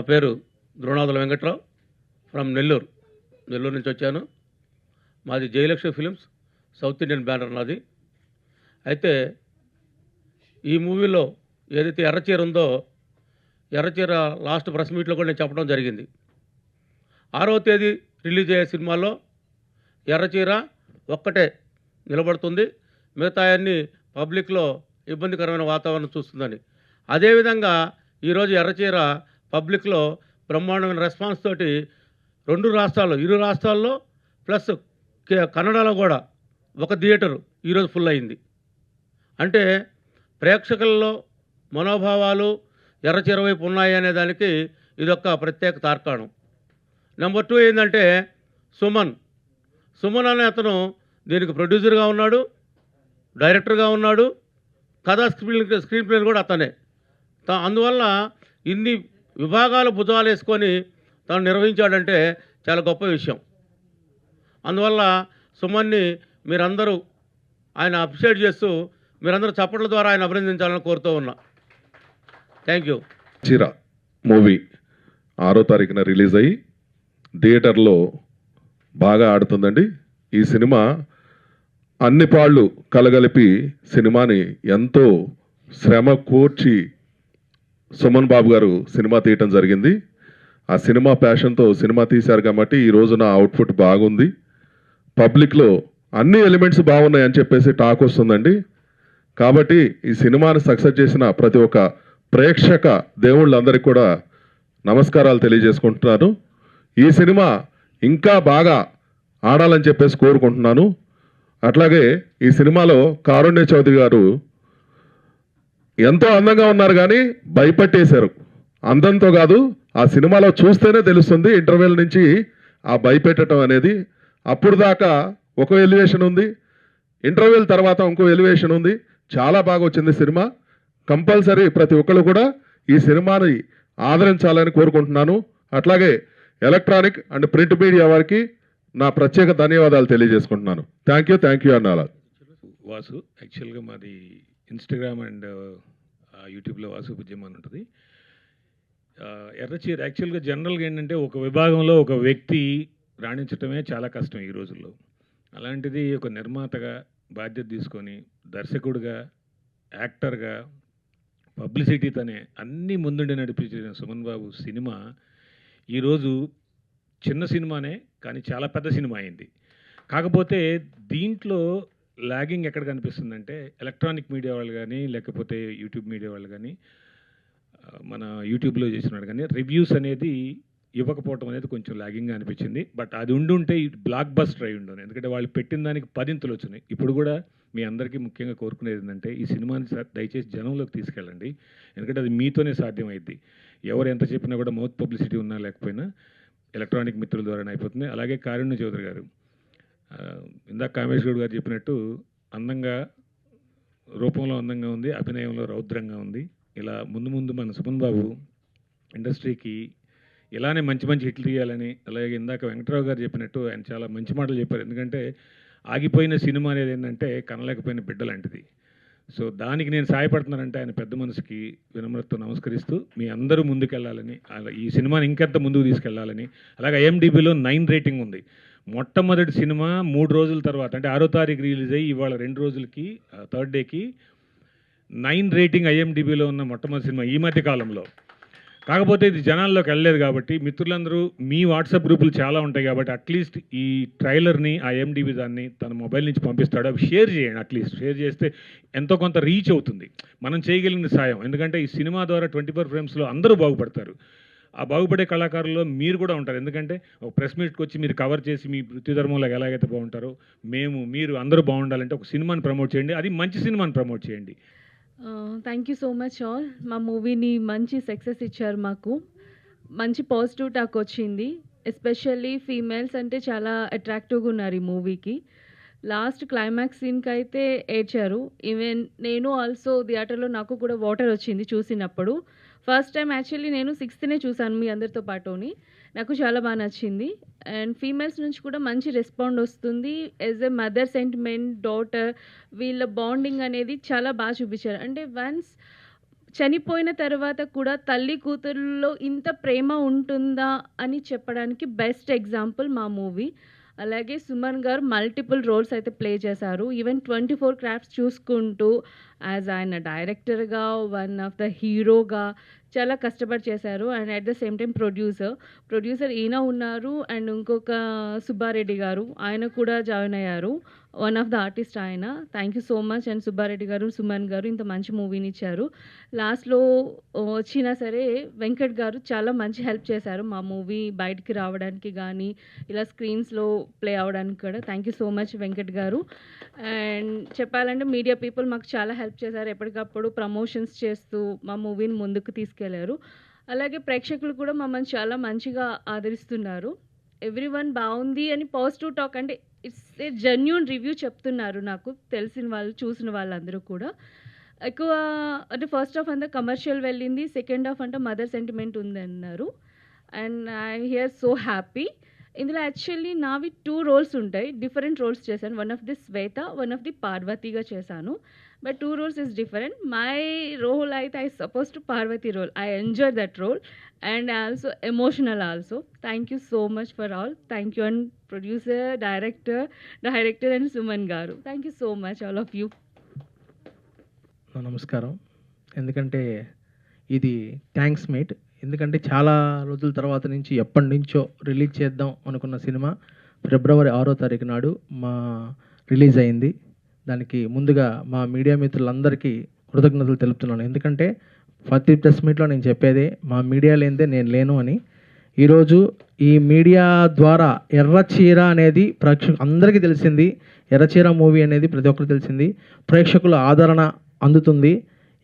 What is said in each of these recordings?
నా పేరు ద్రోణాదుల వెంకట్రావు ఫ్రమ్ నెల్లూరు నుంచి వచ్చాను. మాది Jayalakshmi films south Indian banner నాది. అయితే ఈ మూవీలో ఏదైతే ఎర్రచీర ఉందో, ఎర్రచీర లాస్ట్ ప్రెస్ మీట్లో కూడా నేను చెప్పడం జరిగింది. 6వ తేదీ రిలీజ్ అయ్యే సినిమాలో ఎర్రచీర ఒక్కటే నిలబడుతుంది, మిగతా అన్ని పబ్లిక్లో ఇబ్బందికరమైన వాతావరణం చూస్తుందని. అదేవిధంగా ఈరోజు ఎర్రచీర పబ్లిక్లో బ్రహ్మాండమైన రెస్పాన్స్ తోటి ఇరు రాష్ట్రాల్లో ప్లస్ కన్నడలో కూడా ఒక థియేటరు ఈరోజు ఫుల్ అయింది. అంటే ప్రేక్షకుల్లో మనోభావాలు ఎర్రచీర వైపు ఉన్నాయి అనే దానికి ఇదొక ప్రత్యేక తార్కాణం. నెంబర్ 2 ఏంటంటే సుమన్ అనే అతను దీనికి ప్రొడ్యూసర్గా ఉన్నాడు, డైరెక్టర్గా ఉన్నాడు, స్క్రీన్ ప్లే కూడా అతనే. అందువల్ల ఇన్ని విభాగాలు భుజాలు వేసుకొని తను నిర్వహించాడంటే చాలా గొప్ప విషయం. అందువల్ల సుమన్ని మీరందరూ ఆయన అప్రిషియేట్ చేస్తూ మీరందరూ చప్పట్ల ద్వారా ఆయన అభినందించాలని కోరుతూ ఉన్నా. Thank you. చీర మూవీ 6వ తారీఖున రిలీజ్ అయ్యి థియేటర్లో బాగా ఆడుతుందండి. ఈ సినిమా అన్ని పాళ్ళు కలగలిపి సినిమాని ఎంతో శ్రమ కూర్చి సుమన్ బాబు గారు సినిమా తీయటం జరిగింది. ఆ సినిమా ప్యాషన్తో సినిమా తీశారు కాబట్టి ఈ రోజున అవుట్పుట్ బాగుంది. పబ్లిక్లో అన్ని ఎలిమెంట్స్ బాగున్నాయి అని చెప్పేసి టాక్ వస్తుందండి. కాబట్టి ఈ సినిమాని సక్సెస్ చేసిన ప్రతి ఒక్క ప్రేక్షక దేవుళ్ళందరికీ కూడా నమస్కారాలు తెలియజేసుకుంటున్నాను. ఈ సినిమా ఇంకా బాగా ఆడాలని చెప్పేసి కోరుకుంటున్నాను. అట్లాగే ఈ సినిమాలో కారుణ్య చౌదరి గారు ఎంతో అందంగా ఉన్నారు కానీ భయపెట్టేశారు. అందంతో కాదు, ఆ సినిమాలో చూస్తేనే తెలుస్తుంది. ఇంటర్వెల్ నుంచి ఆ భయపెట్టడం అనేది, అప్పుడు దాకా ఒక ఎలివేషన్ ఉంది, ఇంటర్వెల్ తర్వాత ఇంకో ఎలివేషన్ ఉంది. చాలా బాగా వచ్చింది సినిమా. కంపల్సరీ ప్రతి ఒక్కరు కూడా ఈ సినిమాని ఆదరించాలని కోరుకుంటున్నాను. అట్లాగే ఎలక్ట్రానిక్ అండ్ ప్రింట్ మీడియా వారికి నా ప్రత్యేక ధన్యవాదాలు తెలియజేసుకుంటున్నాను. Thank you అన్నాల. వాసు యాక్చువల్గా మాది ఇన్స్టాగ్రామ్ అండ్ యూట్యూబ్లో వాసు పూజ్యం అని ఉంటుంది. ఎర్రచీర యాక్చువల్గా జనరల్గా ఏంటంటే ఒక విభాగంలో ఒక వ్యక్తి రాణించడమే చాలా కష్టం ఈ రోజుల్లో. అలాంటిది ఒక నిర్మాతగా బాధ్యత తీసుకొని దర్శకుడిగా, యాక్టర్గా, పబ్లిసిటీతోనే అన్నీ ముందుండి నడిపించిన సుమన్ బాబు సినిమా ఈరోజు చిన్న సినిమానే కానీ చాలా పెద్ద సినిమా అయింది. కాకపోతే దీంట్లో లాగింగ్ ఎక్కడ కనిపిస్తుందంటే ఎలక్ట్రానిక్ మీడియా వాళ్ళు కానీ లేకపోతే యూట్యూబ్ మీడియా వాళ్ళు కానీ మన యూట్యూబ్లో చేసినాడు కానీ రివ్యూస్ అనేది ఇవ్వకపోవటం అనేది కొంచెం లాగింగ్గా అనిపించింది. బట్ అది ఉండుంటే బ్లాక్ బస్టర్ అయి ఉండను, ఎందుకంటే వాళ్ళు పెట్టిన దానికి 10 వచ్చినాయి. ఇప్పుడు కూడా మీ అందరికీ ముఖ్యంగా కోరుకునేది ఏంటంటే ఈ సినిమాని దయచేసి జనంలోకి తీసుకెళ్ళండి, ఎందుకంటే అది మీతోనే సాధ్యమైద్ది. ఎవరు ఎంత చెప్పినా కూడా మౌత్ పబ్లిసిటీ ఉన్నా లేకపోయినా ఎలక్ట్రానిక్ మిత్రుల ద్వారానే అయిపోతుంది. అలాగే కారుణ్య చౌదరి గారు ఇందాక కామేష్ గౌడ్ గారు చెప్పినట్టు అందంగా, రూపంలో అందంగా ఉంది, అభినయంలో రౌద్రంగా ఉంది. ఇలా ముందు మన సుమన్ బాబు ఇండస్ట్రీకి ఇలానే మంచి హిట్లు తీయాలని, అలాగే ఇందాక వెంకటరావు గారు చెప్పినట్టు ఆయన చాలా మంచి మాటలు చెప్పారు. ఎందుకంటే ఆగిపోయిన సినిమా అనేది ఏంటంటే కనలేకపోయిన బిడ్డ లాంటిది. సో దానికి నేను సహాయపడుతున్నానంటే ఆయన పెద్ద మనసుకి వినమ్రతతో నమస్కరిస్తూ మీ అందరూ ముందుకెళ్ళాలని, ఈ సినిమాని ఇంకెంత ముందుకు తీసుకెళ్లాలని. అలాగే IMDbలో 9 రేటింగ్ ఉంది. మొట్టమొదటి సినిమా 3 రోజుల తర్వాత అంటే 6వ తారీఖు రిలీజ్ అయ్యి ఇవాళ 2 రోజులకి థర్డ్ డేకి 9 రేటింగ్ IMDbలో ఉన్న మొట్టమొదటి సినిమా ఈ మధ్య కాలంలో. కాకపోతే ఇది జనాల్లోకి వెళ్ళలేదు కాబట్టి మిత్రులందరూ మీ వాట్సాప్ గ్రూపులు చాలా ఉంటాయి కాబట్టి అట్లీస్ట్ ఈ ట్రైలర్ని IMDb దాన్ని తన మొబైల్ నుంచి పంపిస్తాడు, అవి షేర్ చేయండి. అట్లీస్ట్ షేర్ చేస్తే ఎంతో కొంత రీచ్ అవుతుంది, మనం చేయగలిగిన సాయం. ఎందుకంటే ఈ సినిమా ద్వారా 24 ఫ్రేమ్స్లో అందరూ బాగుపడతారు. ఆ బాగుపడే కళాకారుల్లో మీరు కూడా ఉంటారు. ఎందుకంటే ఒక ప్రెస్ మీట్కి వచ్చి మీరు కవర్ చేసి మీ వృత్తి ధర్మంలో ఎలాగైతే బాగుంటారో మీరు అందరూ బాగుండాలంటే ఒక సినిమాని ప్రమోట్ చేయండి, అది మంచి సినిమాని ప్రమోట్ చేయండి. Thank you so much all. మా మూవీని మంచి సక్సెస్ ఇచ్చారు, మాకు మంచి పాజిటివ్ టాక్ వచ్చింది. ఎస్పెషల్లీ ఫీమేల్స్ అంటే చాలా అట్రాక్టివ్గా ఉన్నారు ఈ మూవీకి. లాస్ట్ క్లైమాక్స్ సీన్కి అయితే ఏడ్చారు. ఈవెన్ నేను ఆల్సో థియేటర్లో నాకు కూడా వాటర్ వచ్చింది చూసినప్పుడు. ఫస్ట్ టైం యాక్చువల్లీ నేను 6th చూశాను మీ అందరితో పాటుని. నాకు చాలా బాగా నచ్చింది. అండ్ ఫీమేల్స్ నుంచి కూడా మంచి రెస్పాండ్ వస్తుంది. As a mother sentiment, daughter, వీళ్ళ బాండింగ్ అనేది చాలా బాగా చూపించారు. అంటే వన్స్ చనిపోయిన తర్వాత కూడా తల్లి కూతురులో ఇంత ప్రేమ ఉంటుందా అని చెప్పడానికి బెస్ట్ ఎగ్జాంపుల్ మా మూవీ. అలాగే సుమన్ గారు మల్టిపుల్ రోల్స్ అయితే ప్లే చేశారు. ఈవెన్ 24 క్రాఫ్ట్స్ చూసుకుంటూ ఆయన డైరెక్టర్గా, వన్ ఆఫ్ ద హీరోగా చాలా కష్టపడి చేశారు. And at the same time producer ఈయన ఉన్నారు. అండ్ ఇంకొక సుబ్బారెడ్డి గారు, ఆయన కూడా జాయిన్ అయ్యారు. వన్ ఆఫ్ ద ఆర్టిస్ట్ ఆయన. Thank you so much. And Subbareddy garu, Suman గారు ఇంత మంచి మూవీని ఇచ్చారు. లాస్ట్లో వచ్చినా సరే వెంకట్ గారు చాలా మంచి హెల్ప్ చేశారు మా మూవీ బయటికి రావడానికి కానీ, ఇలా స్క్రీన్స్లో ప్లే అవ్వడానికి కూడా. Thank you so much Venkat గారు. అండ్ చెప్పాలంటే మీడియా పీపుల్ మాకు చాలా హెల్ప్ చేశారు. ఎప్పటికప్పుడు ప్రమోషన్స్ చేస్తూ మా మూవీని ముందుకు తీసుకెళ్లారు. అలాగే ప్రేక్షకులు కూడా మమ్మల్ని చాలా మంచిగా ఆదరిస్తున్నారు. ఎవ్రీవన్ బాగుంది అని పాజిటివ్ టాక్, అంటే ఇట్స్ ఏ జెన్యూన్ రివ్యూ చెప్తున్నారు నాకు తెలిసిన వాళ్ళు, చూసిన వాళ్ళందరూ కూడా. ఎక్కువ అంటే ఫస్ట్ హాఫ్ అంతా కమర్షియల్ వెళ్ళింది, సెకండ్ హాఫ్ అంటే మదర్ సెంటిమెంట్ ఉంది అన్నారు. And I here so happy. ఇందులో యాక్చువల్లీ నావి 2 రోల్స్ ఉంటాయి. డిఫరెంట్ రోల్స్ చేశాను. One of the Shweta, one of the పార్వతిగా చేశాను. But 2 roles is different. My role I supposed to Parvati role. I enjoyed that role and also emotional also. Thank you so much for all. Thank you and producer, director and Suman Garu. Thank you so much all of you. నమస్కారం. ఎందుకంటే ఇది thanks mate. ఎందుకంటే చాలా రోజుల తర్వాత నుంచి ఎప్పటి నుంచో రిలీజ్ చేద్దాం అనుకున్న సినిమా ఫిబ్రవరి 6వ తారీఖు నాడు రిలీజ్ అయింది. దానికి ముందుగా మా మీడియా మిత్రులందరికీ కృతజ్ఞతలు తెలుపుతున్నాను. ఎందుకంటే ప్రతి ప్రెస్ మీట్లో నేను చెప్పేదే మా మీడియా లేనిదే నేను లేను అని. ఈరోజు ఈ మీడియా ద్వారా ఎర్రచీర అనేది అందరికీ తెలిసింది. ఎర్రచీర మూవీ అనేది ప్రతి ఒక్కరికి తెలిసింది. ప్రేక్షకుల ఆదరణ అందుతుంది.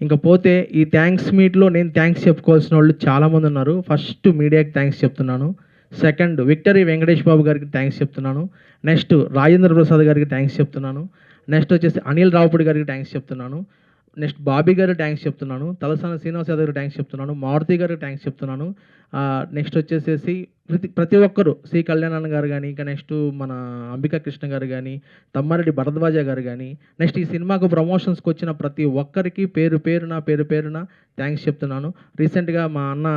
ఇంకా పోతే ఈ థ్యాంక్స్ మీట్లో నేను థ్యాంక్స్ చెప్పుకోవాల్సిన వాళ్ళు చాలామంది ఉన్నారు. ఫస్ట్ మీడియాకి థ్యాంక్స్ చెప్తున్నాను. సెకండ్ విక్టరీ వెంకటేష్ బాబు గారికి థ్యాంక్స్ చెప్తున్నాను. నెక్స్ట్ రాజేంద్ర ప్రసాద్ గారికి థ్యాంక్స్ చెప్తున్నాను. నెక్స్ట్ వచ్చేసి అనిల్ రావుపూడి గారికి థ్యాంక్స్ చెప్తున్నాను. నెక్స్ట్ బాబీ గారికి థ్యాంక్స్ చెప్తున్నాను. తలసాని శ్రీనివాస్ యాదవ్ గారికి థ్యాంక్స్ చెప్తున్నాను. మారుతి గారికి థ్యాంక్స్ చెప్తున్నాను. నెక్స్ట్ వచ్చేసేసి ప్రతి ఒక్కరు సి కళ్యాణ్ గారు కానీ, ఇంకా నెక్స్ట్ మన అంబికా కృష్ణ గారు కానీ, తమ్మారెడ్డి భరద్వాజ గారు కానీ, నెక్స్ట్ ఈ సినిమాకు ప్రమోషన్స్కి వచ్చిన ప్రతి ఒక్కరికి పేరు పేరున థ్యాంక్స్ చెప్తున్నాను. రీసెంట్గా మా అన్న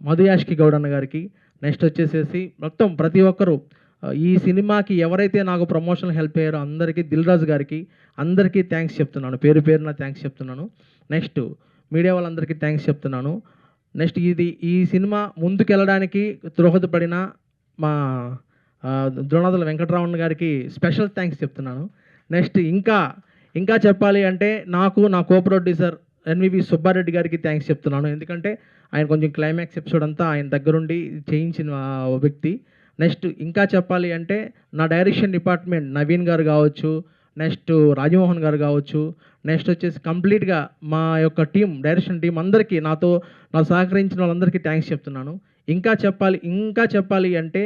మధుయాష్కి గౌడ్ అన్న గారికి, నెక్స్ట్ వచ్చేసేసి మొత్తం ప్రతి ఒక్కరు ఈ సినిమాకి ఎవరైతే నాకు ప్రమోషన్ హెల్ప్ అయ్యారో అందరికీ, దిల్ రాజు గారికి అందరికీ థ్యాంక్స్ చెప్తున్నాను. పేరున థ్యాంక్స్ చెప్తున్నాను. నెక్స్ట్ మీడియా వాళ్ళందరికీ థ్యాంక్స్ చెప్తున్నాను. నెక్స్ట్ ఈ సినిమా ముందుకెళ్ళడానికి దోహదపడిన మా ద్రోణాదుల వెంకటరామన్ గారికి స్పెషల్ థ్యాంక్స్ చెప్తున్నాను. నెక్స్ట్ ఇంకా చెప్పాలి అంటే నాకు నా కో ప్రొడ్యూసర్ ఎన్వివి సుబ్బారెడ్డి గారికి థ్యాంక్స్ చెప్తున్నాను. ఎందుకంటే ఆయన కొంచెం క్లైమాక్స్ ఎపిసోడ్ అంతా ఆయన దగ్గరుండి చేయించిన వ్యక్తి. నెక్స్ట్ ఇంకా చెప్పాలి అంటే నా డైరెక్షన్ డిపార్ట్మెంట్ నవీన్ గారు కావచ్చు, నెక్స్ట్ రాజమోహన్ గారు కావచ్చు, నెక్స్ట్ వచ్చేసి కంప్లీట్గా మా యొక్క టీం, డైరెక్షన్ టీం అందరికీ నాకు సహకరించిన వాళ్ళందరికీ థ్యాంక్స్ చెప్తున్నాను. ఇంకా చెప్పాలి అంటే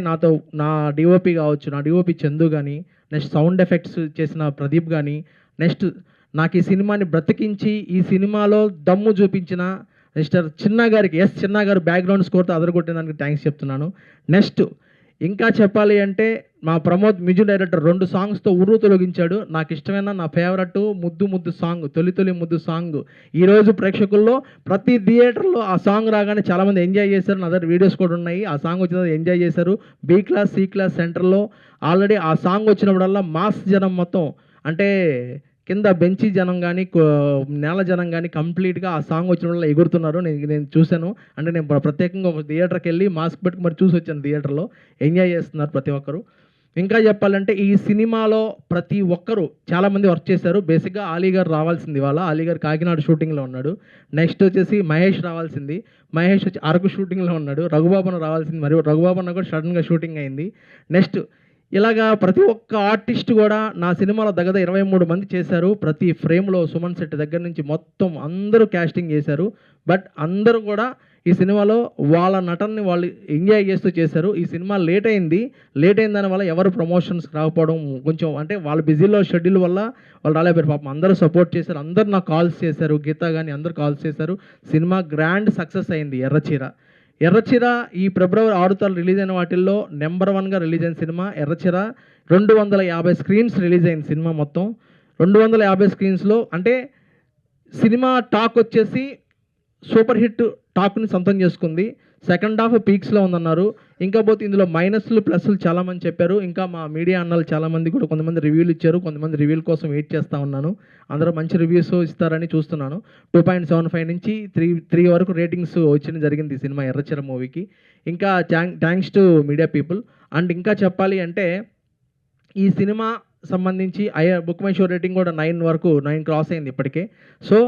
నాతో నా డిఓపి కావచ్చు, నా డిఓపి చందు కానీ, నెక్స్ట్ సౌండ్ ఎఫెక్ట్స్ చేసిన ప్రదీప్ కానీ, నెక్స్ట్ నాకు ఈ సినిమాని బ్రతికించి ఈ సినిమాలో దమ్ము చూపించిన మిస్టర్ చిన్నా గారికి, చిన్న గారు బ్యాక్గ్రౌండ్ స్కోర్తో అదరగొట్టేదానికి థ్యాంక్స్ చెప్తున్నాను. నెక్స్ట్ ఇంకా చెప్పాలి అంటే మా ప్రమోద్ మ్యూజిక్ డైరెక్టర్ 2 సాంగ్స్తో ఉర్రు తొలగించాడు. నాకు ఇష్టమైన నా ఫేవరెట్ ముద్దు సాంగ్, తొలి ముద్దు సాంగ్ ఈరోజు ప్రేక్షకుల్లో ప్రతి థియేటర్లో ఆ సాంగ్ రాగానే చాలామంది ఎంజాయ్ చేశారు. నా దగ్గర వీడియోస్ కూడా ఉన్నాయి. ఆ సాంగ్ వచ్చిన ఎంజాయ్ చేశారు. బి క్లాస్ సి క్లాస్ సెంటర్లో ఆల్రెడీ ఆ సాంగ్ వచ్చినప్పుడల్లా మాస్ జనం మొత్తం, అంటే కింద బెంచి జనం కానీ, నేల జనం కానీ కంప్లీట్గా ఆ సాంగ్ వచ్చిన వల్ల ఎగురుతున్నారు. నేను చూశాను. అంటే నేను ప్రత్యేకంగా ఒక థియేటర్కి వెళ్ళి మాస్క్ పెట్టుకు మరి చూసి వచ్చాను. థియేటర్లో ఎంజాయ్ చేస్తున్నారు ప్రతి ఒక్కరు. ఇంకా చెప్పాలంటే ఈ సినిమాలో ప్రతి ఒక్కరు చాలామంది వర్క్ చేశారు. బేసిక్గా ఆలీ గారు రావాల్సింది, ఇవాళ ఆలీ గారు కాకినాడ షూటింగ్లో ఉన్నాడు. నెక్స్ట్ వచ్చేసి మహేష్ రావాల్సింది, మహేష్ వచ్చి అరకు షూటింగ్లో ఉన్నాడు. రఘుబాబన్న రావాల్సింది, మరియు రఘుబాబన్న కూడా సడన్గా షూటింగ్ అయింది. నెక్స్ట్ ఇలాగా ప్రతి ఒక్క ఆర్టిస్ట్ కూడా నా సినిమాలో దగ్గర 23 మంది చేశారు. ప్రతి ఫ్రేమ్లో సుమన్ శెట్టి దగ్గర నుంచి మొత్తం అందరూ క్యాస్టింగ్ చేశారు. బట్ అందరూ కూడా ఈ సినిమాలో వాళ్ళ నటనని వాళ్ళు ఎంజాయ్ చేస్తూ చేశారు. ఈ సినిమా లేట్ అయిన దానివల్ల ఎవరు ప్రమోషన్స్ రాకపోవడం, కొంచెం అంటే వాళ్ళ బిజీలో షెడ్యూల్ వల్ల వాళ్ళు రాలేపారు. పాపం అందరూ సపోర్ట్ చేశారు. అందరూ నాకు కాల్స్ చేశారు. గీత కానీ అందరూ కాల్స్ చేశారు. సినిమా గ్రాండ్ సక్సెస్ అయింది. ఎర్రచీర ఈ ఫిబ్రవరి 6వ తారీఖు రిలీజ్ అయిన వాటిల్లో నెంబర్ 1గా రిలీజ్ అయిన సినిమా ఎర్రచీర. 250 స్క్రీన్స్ రిలీజ్ అయిన సినిమా మొత్తం 250 స్క్రీన్స్లో. అంటే సినిమా టాక్ వచ్చేసి సూపర్ హిట్ టాక్ని సొంతం చేసుకుంది. సెకండ్ హాఫ్ పీక్స్లో ఉందన్నారు. ఇంకా పోతే ఇందులో మైనస్లు ప్లస్లు చాలామంది చెప్పారు. ఇంకా మా మీడియా అన్నలు చాలామంది కూడా కొంతమంది రివ్యూలు ఇచ్చారు. కొంతమంది రివ్యూల కోసం వెయిట్ చేస్తూ ఉన్నాను. అందరూ మంచి రివ్యూస్ ఇస్తారని చూస్తున్నాను. 2.75 నుంచి 3 వరకు రేటింగ్స్ వచ్చిన జరిగింది ఈ సినిమా ఎర్రచీర మూవీకి. ఇంకా thanks to media people. And ఇంకా చెప్పాలి అంటే ఈ సినిమా సంబంధించి బుక్ మై షో రేటింగ్ కూడా 9 వరకు 9 క్రాస్ అయింది ఇప్పటికే. సో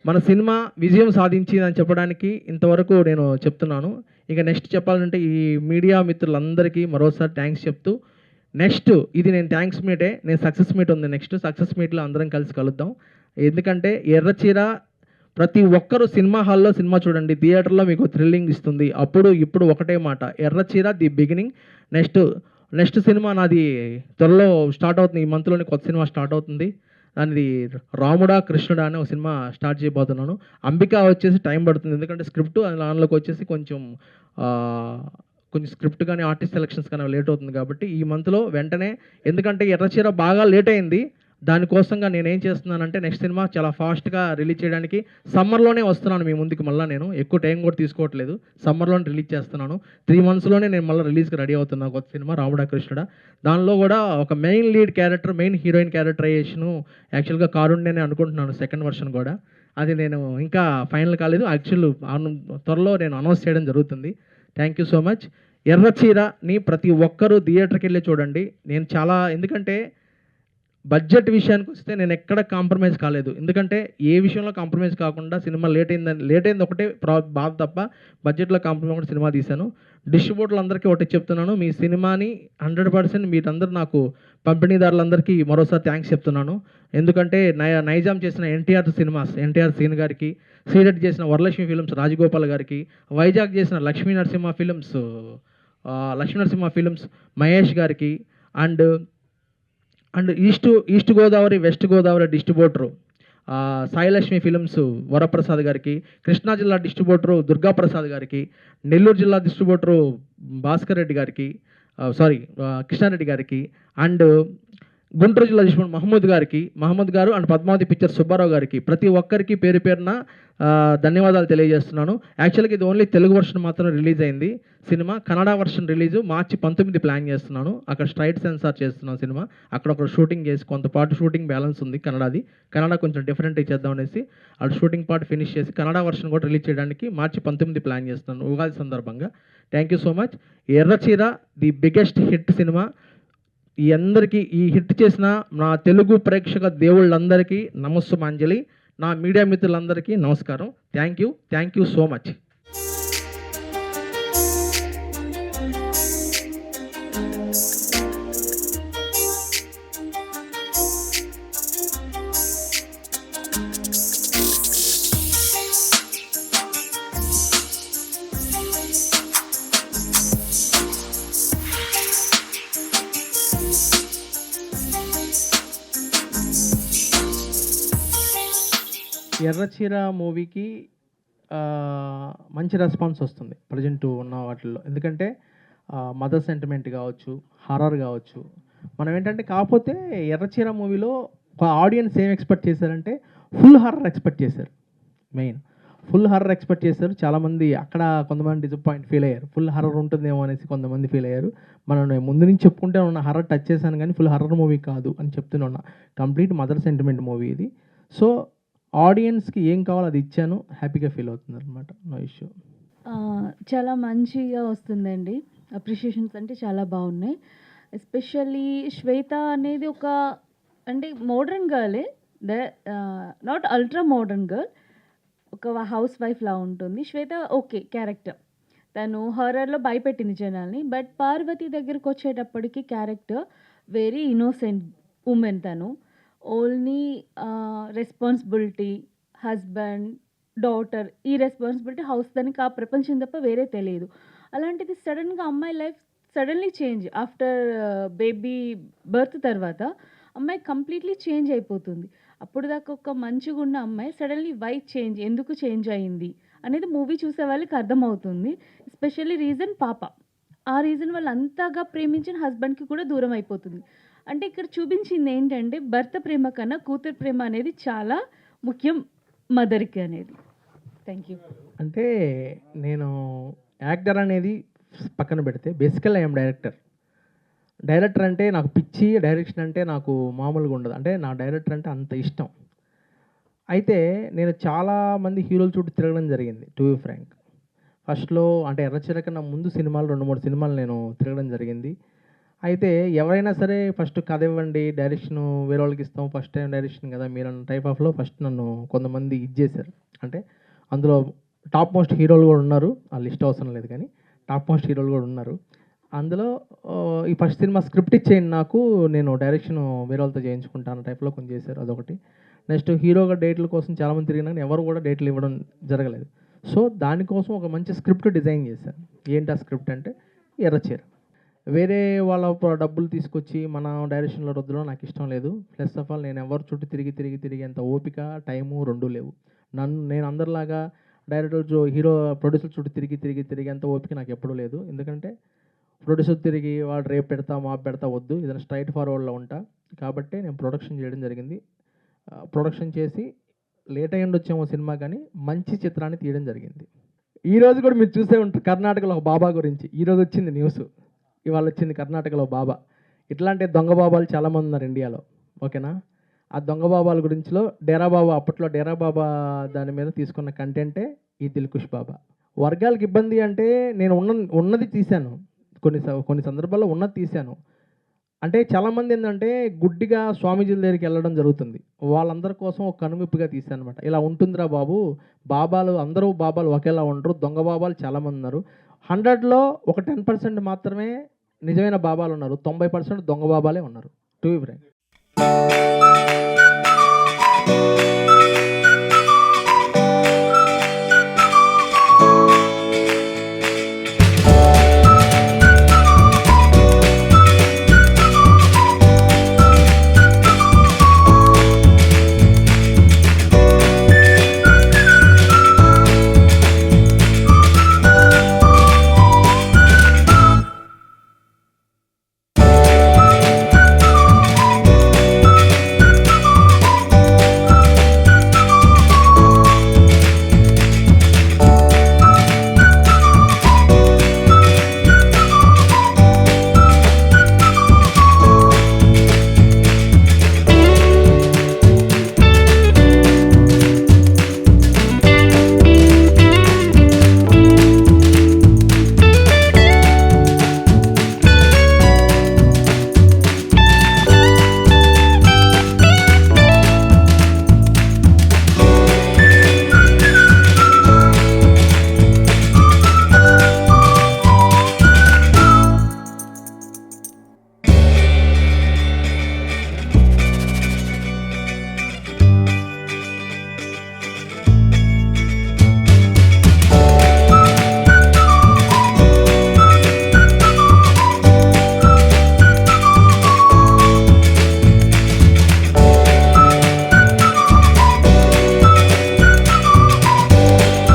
మన సినిమా విజయం సాధించిందని చెప్పడానికి ఇంతవరకు నేను చెప్తున్నాను. ఇక నెక్స్ట్ చెప్పాలంటే ఈ మీడియా మిత్రులందరికీ మరోసారి థ్యాంక్స్ చెప్తూ, నెక్స్ట్ ఇది నేను థ్యాంక్స్ మీటే, నేను సక్సెస్ మీట్ ఉంది. నెక్స్ట్ సక్సెస్ మీట్లో అందరం కలిసి కలుద్దాం. ఎందుకంటే ఎర్రచీర ప్రతి ఒక్కరూ సినిమా హాల్లో సినిమా చూడండి, థియేటర్లో మీకు థ్రిల్లింగ్ ఇస్తుంది. అప్పుడు ఇప్పుడు ఒకటే మాట, ఎర్రచీర ది బిగినింగ్. నెక్స్ట్ సినిమా నాది త్వరలో స్టార్ట్ అవుతుంది. ఈ మంత్లోనే కొత్త సినిమా స్టార్ట్ అవుతుంది. దానిది రాముడా కృష్ణుడా అనే ఒక సినిమా స్టార్ట్ చేయబోతున్నాను. అంబిక వచ్చేసి టైం పడుతుంది, ఎందుకంటే స్క్రిప్ట్ దానిలోకి వచ్చేసి కొంచెం స్క్రిప్ట్ కానీ ఆర్టిస్ట్ సెలక్షన్స్ కానీ లేట్ అవుతుంది. కాబట్టి ఈ మంత్లో వెంటనే, ఎందుకంటే ఎర్రచీర బాగా లేట్ అయింది, దానికోసంగా నేను ఏం చేస్తున్నానంటే నెక్స్ట్ సినిమా చాలా ఫాస్ట్గా రిలీజ్ చేయడానికి సమ్మర్లోనే వస్తున్నాను మీ ముందుకు. మళ్ళీ నేను ఎక్కువ టైం కూడా తీసుకోవట్లేదు, సమ్మర్లోనే రిలీజ్ చేస్తున్నాను. 3 monthsలోనే నేను మళ్ళీ రిలీజ్కి రెడీ అవుతున్నాను కొత్త సినిమా రాముడా కృష్ణుడా. దానిలో కూడా ఒక main lead character, main heroine characterisation యాక్చువల్గా కారుణ్యనే అనుకుంటున్నాను, సెకండ్ వర్షన్ కూడా. అది నేను ఇంకా ఫైనల్ కాలేదు. త్వరలో నేను అనౌన్స్ చేయడం జరుగుతుంది. Thank you so much. ఎర్రచీరని ప్రతి ఒక్కరూ థియేటర్కి వెళ్ళి చూడండి. నేను చాలా, ఎందుకంటే బడ్జెట్ విషయానికి వస్తే నేను ఎక్కడ కాంప్రమైజ్ కాలేదు. ఎందుకంటే ఏ విషయంలో కాంప్రమైజ్ కాకుండా సినిమా లేట్ అయింది ఒకటే బాధ తప్ప బడ్జెట్లో కాంప్రమైజ్ కూడా సినిమా తీశాను. డిస్ట్రిబ్యూటర్లందరికీ ఒకటి చెప్తున్నాను, మీ సినిమాని 100% మీరందరూ నాకు పంపిణీదారులందరికీ మరోసారి థ్యాంక్స్ చెప్తున్నాను. ఎందుకంటే నైజాం చేసిన ఎన్టీఆర్ సీన్ గారికి, సీడెట్ చేసిన వరలక్ష్మి ఫిలిమ్స్ రాజగోపాల్ గారికి, వైజాగ్ చేసిన లక్ష్మీ నరసింహ ఫిలిమ్స్ మహేష్ గారికి, and east Godavari west Godavari distributor Sai Lakshmi films Varaprasad గారికి, కృష్ణా జిల్లా డిస్ట్రిబ్యూటరు దుర్గాప్రసాద్ గారికి, నెల్లూరు జిల్లా డిస్ట్రిబ్యూటరు భాస్కర్ రెడ్డి గారికి, కృష్ణారెడ్డి గారికి, అండ్ గుంటూరు జిల్లా డిస్ట్రిబ్యూటర్ మహమ్మద్ గారు అండ్ పద్మావతి పిక్చర్స్ సుబ్బారావు గారికి, ప్రతి ఒక్కరికి పేరు పేరున ధన్యవాదాలు తెలియజేస్తున్నాను. యాక్చువల్గా ఇది ఓన్లీ తెలుగు వర్షన్ మాత్రం రిలీజ్ అయింది సినిమా. కన్నడ వర్షన్ రిలీజు మార్చి 19 ప్లాన్ చేస్తున్నాను. అక్కడ స్ట్రైట్ సెన్సార్ చేస్తున్నాను సినిమా. అక్కడ ఒక షూటింగ్ చేసి కొంతపాటు షూటింగ్ బ్యాలెన్స్ ఉంది కన్నడ కొంచెం డిఫరెంట్ చేద్దాం అనేసి అక్కడ షూటింగ్ పార్ట్ ఫినిష్ చేసి కన్నడ వర్షన్ కూడా రిలీజ్ చేయడానికి మార్చి 19 ప్లాన్ చేస్తున్నాను ఉగాది సందర్భంగా. Thank you so much. Errachira the biggest hit cinema. ఈ అందరికీ, ఈ హిట్ చేసిన నా తెలుగు ప్రేక్షక దేవుళ్ళందరికీ నమస్సుమాంజలి. నా మీడియా మిత్రులందరికీ నమస్కారం. Thank you so much. Errachira మూవీకి మంచి రెస్పాన్స్ వస్తుంది ప్రజెంట్ ఉన్న వాటిల్లో. ఎందుకంటే మదర్ సెంటిమెంట్ కావచ్చు, హారర్ కావచ్చు. మనం ఏంటంటే కాకపోతే ఎర్రచీర మూవీలో ఆడియన్స్ ఏం ఎక్స్పెక్ట్ చేశారంటే ఫుల్ హారర్ ఎక్స్పెక్ట్ చేశారు. ఫుల్ హారర్ ఎక్స్పెక్ట్ చేశారు చాలామంది. అక్కడ కొంతమంది డిసప్పాయింట్ ఫీల్ అయ్యారు. ఫుల్ హారర్ ఉంటుందేమో అనేసి కొంతమంది ఫీల్ అయ్యారు. మనం ముందు నుంచి చెప్పుకుంటే ఉన్న హారర్ టచ్ చేశాను కానీ ఫుల్ హారర్ మూవీ కాదు అని చెప్తూనే ఉన్నా. కంప్లీట్ మదర్ సెంటిమెంట్ మూవీ ఇది. సో ఆడియన్స్కి ఏం కావాలో అది ఇచ్చాను, హ్యాపీగా ఫీల్ అవుతుంది అనమాట. No issue. చాలా మంచిగా వస్తుందండి. అప్రిషియేషన్స్ అంటే చాలా బాగున్నాయి. ఎస్పెషల్లీ శ్వేత అనేది ఒక అంటే మోడర్న్ గర్లే, నాట్ అల్ట్రా మోడర్న్ గర్ల్, ఒక హౌస్ వైఫ్ లా ఉంటుంది శ్వేత. ఓకే క్యారెక్టర్, తను హారర్లో భయపెట్టింది జనాల్ని. బట్ పార్వతి దగ్గరకు వచ్చేటప్పటికి క్యారెక్టర్ వెరీ ఇన్నోసెంట్ ఉమెన్. తను ఓన్లీ రెస్పాన్సిబిలిటీ, హస్బెండ్, డాటర్, ఈ రెస్పాన్సిబిలిటీ, హౌస్, దానికి ఆ ప్రపంచం తప్ప వేరే తెలియదు. అలాంటిది సడన్గా అమ్మాయి life suddenly change after baby birth తర్వాత అమ్మాయి కంప్లీట్లీ చేంజ్ అయిపోతుంది. అప్పుడు దాకా ఒక మంచిగా ఉన్న అమ్మాయి సడన్లీ వై చేంజ్, ఎందుకు చేంజ్ అయింది అనేది మూవీ చూసే వాళ్ళకి అర్థమవుతుంది. ఎస్పెషల్లీ రీజన్ పాప. ఆ రీజన్ వాళ్ళు అంతగా ప్రేమించిన హస్బెండ్కి కూడా దూరం అయిపోతుంది. అంటే ఇక్కడ చూపించింది ఏంటంటే భర్త ప్రేమ కన్నా కూతురు ప్రేమ అనేది చాలా ముఖ్యం మదర్కి అనేది. Thank you. అంటే నేను యాక్టర్ అనేది పక్కన పెడితే బేసికల్ ఐఎమ్ డైరెక్టర్. డైరెక్టర్ అంటే నాకు పిచ్చి, డైరెక్షన్ అంటే నాకు మామూలుగా ఉండదు. అంటే నా డైరెక్టర్ అంటే అంత ఇష్టం. అయితే నేను చాలామంది హీరోల చుట్టూ తిరగడం జరిగింది టు బి ఫ్రాంక్. ఫస్ట్‌లో అంటే ఎర్రచీర కన్నా ముందు సినిమాలు 2, 3 సినిమాలు నేను తిరగడం జరిగింది. అయితే ఎవరైనా సరే ఫస్ట్ కథ ఇవ్వండి, డైరెక్షను వేరే వాళ్ళకి ఇస్తాం, ఫస్ట్ టైం డైరెక్షన్ కదా మీరన్న టైప్ ఆఫ్‌లో ఫస్ట్ నన్ను కొంతమంది ఇచ్చేశారు. అంటే అందులో టాప్ మోస్ట్ హీరోలు కూడా ఉన్నారు. ఆ లిస్ట్ అవసరం లేదు కానీ టాప్ మోస్ట్ హీరోలు కూడా ఉన్నారు. అందులో ఈ ఫస్ట్ సినిమా స్క్రిప్ట్ ఇచ్చేయండి నాకు, నేను డైరెక్షన్ వేరే వాళ్ళతో చేయించుకుంటాను టైప్‌లో కొంచెం చేశారు, అదొకటి. నెక్స్ట్ హీరోగా డేట్ల కోసం చాలామంది తిరిగినా కానీ ఎవరు కూడా డేట్లు ఇవ్వడం జరగలేదు. సో దానికోసం ఒక మంచి స్క్రిప్ట్ డిజైన్ చేశాను. ఏంటి ఆ స్క్రిప్ట్ అంటే ఎర్రచీర. వేరే వాళ్ళ డబ్బులు తీసుకొచ్చి మన డైరెక్షన్లో రుద్దడం నాకు ఇష్టం లేదు. ప్లస్ ఆఫ్ ఆల్ నేను ఎవరి చుట్టూ తిరిగేంత ఓపిక, టైము 2 లేవు. నేను అందరిలాగా హీరో ప్రొడ్యూసర్ చుట్టూ తిరిగేంత ఓపిక నాకు ఎప్పుడూ లేదు. ఎందుకంటే ప్రొడ్యూసర్ తిరిగి వాడు రేపు పెడతా మాపు పెడతా వద్దు, ఏదైనా స్ట్రైట్ ఫార్వర్డ్లో ఉంటా. కాబట్టి నేను ప్రొడక్షన్ చేయడం జరిగింది. ప్రొడక్షన్ చేసి లేట్ అయ్యండి వచ్చేమో సినిమా కానీ మంచి చిత్రాన్ని తీయడం జరిగింది. ఈరోజు కూడా మీరు చూసే ఉంటారు కర్ణాటకలో ఒక బాబా గురించి. ఈరోజు వచ్చింది న్యూస్, ఇవాళ వచ్చింది కర్ణాటకలో బాబా. ఇట్లాంటి దొంగ బాబాలు చాలామంది ఉన్నారు ఇండియాలో, ఓకేనా? ఆ దొంగ బాబాల గురించిలో డేరా బాబా, అప్పట్లో డేరా బాబా దాని మీద తీసుకున్న కంటెంటే ఈ దిల్కుష్ బాబా. వర్గాలకు ఇబ్బంది అంటే నేను ఉన్నది తీశాను, కొన్ని సందర్భాల్లో ఉన్నది తీశాను. అంటే చాలామంది ఏంటంటే గుడ్డిగా స్వామీజీల దగ్గరికి వెళ్ళడం జరుగుతుంది. వాళ్ళందరి కోసం ఒక కనువిప్పుగా తీశాను అనమాట. ఇలా ఉంటుందిరా బాబు, అందరూ బాబాలు ఒకేలా ఉండరు, దొంగ బాబాలు చాలామంది ఉన్నారు. 100లో ఒక 10% మాత్రమే నిజమైన బాబాలు ఉన్నారు, 90% దొంగ బాబాలే ఉన్నారు. To be Frank.